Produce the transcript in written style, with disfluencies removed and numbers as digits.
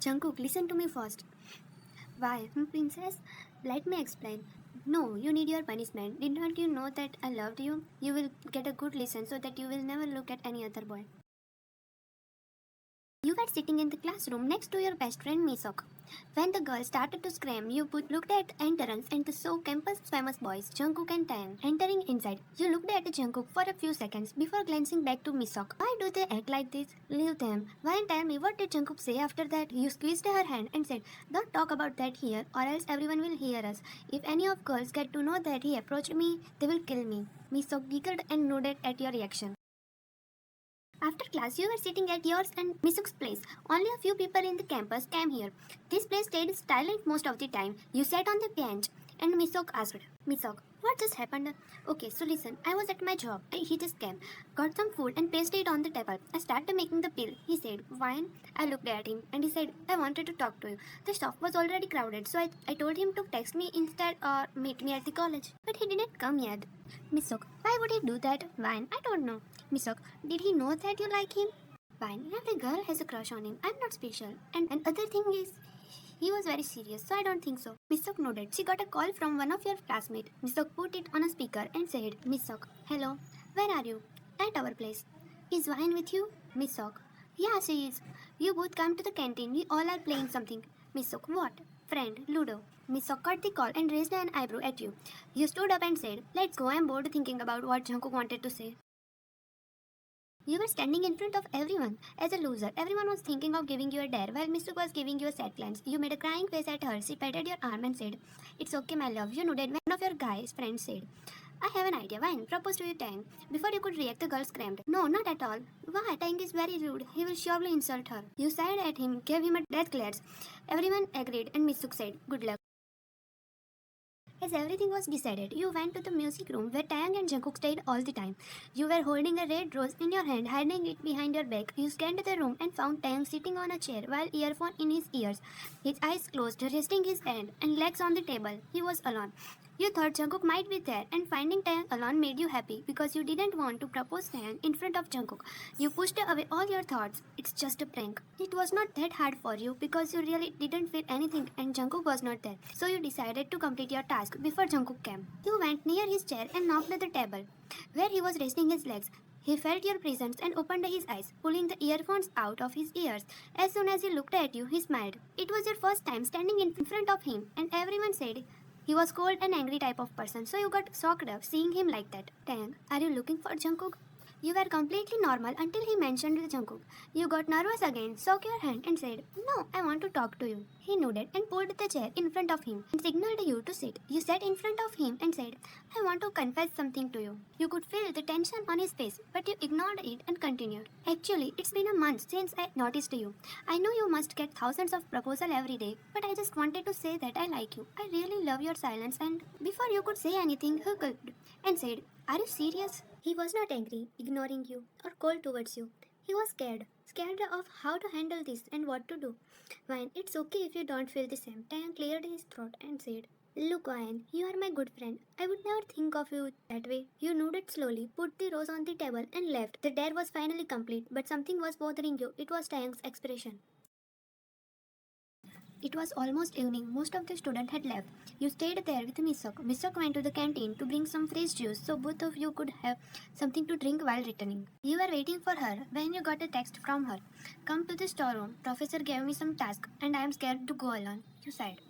Jungkook, listen to me first. Why, princess? Let me explain. No, you need your punishment. Didn't you know that I loved you? You will get a good lesson so that you will never look at any other boy. You were sitting in the classroom next to your best friend Misok. When the girl started to scream, you looked at the entrance and saw campus famous boys Jungkook and Taehyung entering inside. You looked at Jungkook for a few seconds before glancing back to Misok. Why do they act like this? Leave them. Why tell me what did Jungkook say after that? You squeezed her hand and said, "Don't talk about that here, or else everyone will hear us. If any of girls get to know that he approached me, they will kill me." Misok giggled and nodded at your reaction. After class, you were sitting at yours and Misuk's place. Only a few people in the campus came here. This place stayed silent most of the time. You sat on the bench and Misuk asked, "Misuk, what just happened?" "Okay, so listen, I was at my job. He just came, got some food and placed it on the table. I started making the bill. He said, 'Wine?' I looked at him and he said, 'I wanted to talk to you.' The shop was already crowded, so I told him to text me instead or meet me at the college. But he didn't come yet." Misuk, why would he do that? Wine, I don't know. Misuk, did he know that you like him? Fine, every girl has a crush on him. I'm not special. And another thing is, he was very serious, so I don't think so. Misok nodded. She got a call from one of your classmates. Misok put it on a speaker and said, "Misok, hello, where are you?" "At our place." "Is Vine with you?" Misok, "Yeah, she is. You both come to the canteen. We all are playing something." Misok, "What?" "Friend, Ludo." Misok cut the call and raised an eyebrow at you. You stood up and said, "Let's go. I'm bored thinking about what Jungkook wanted to say." You were standing in front of everyone. As a loser, everyone was thinking of giving you a dare while Mr. was giving you a sad glance. You made a crying face at her. She patted your arm and said, "It's okay, my love." You nodded when one of your guy's friends said, "I have an idea. Why propose to you, Tang?" Before you could react, the girl screamed, "No, not at all. Why? Tang is very rude. He will surely insult her." You sighed at him, gave him a death glare. Everyone agreed, and Miss Suk said, "Good luck." As everything was decided, you went to the music room where Taeyang and Jungkook stayed all the time. You were holding a red rose in your hand, hiding it behind your back. You scanned the room and found Taeyang sitting on a chair while earphone in his ears, his eyes closed, resting his hand and legs on the table. He was alone. You thought Jungkook might be there, and finding Taeyang alone made you happy because you didn't want to propose Taeyang in front of Jungkook. You pushed away all your thoughts. It's just a prank. It was not that hard for you because you really didn't feel anything and Jungkook was not there. So you decided to complete your task before Jungkook came. You went near his chair and knocked at the table, where he was resting his legs. He felt your presence and opened his eyes, pulling the earphones out of his ears. As soon as he looked at you, he smiled. It was your first time standing in front of him, and everyone said he was cold and angry type of person, so you got shocked up seeing him like that. Tang, are you looking for Jungkook? You were completely normal until he mentioned the Jungkook. You got nervous again, shook your hand and said, "No, I want to talk to you." He nodded and pulled the chair in front of him and signaled you to sit. You sat in front of him and said, "I want to confess something to you." You could feel the tension on his face, but you ignored it and continued. "Actually, it's been a month since I noticed you. I know you must get thousands of proposals every day, but I just wanted to say that I like you. I really love your silence." And before you could say anything, he gulped and said, "Are you serious?" He was not angry, ignoring you, or cold towards you. He was scared. Scared of how to handle this and what to do. "Wine, it's okay if you don't feel the same." Tang cleared his throat and said, "Look, Wine, you are my good friend. I would never think of you that way." You nodded slowly, put the rose on the table, and left. The dare was finally complete, but something was bothering you. It was Tang's expression. It was almost evening. Most of the students had left. You stayed there with Misok. Misok went to the canteen to bring some fresh juice so both of you could have something to drink while returning. You were waiting for her when you got a text from her. "Come to the storeroom. Professor gave me some task and I am scared to go alone." You sighed.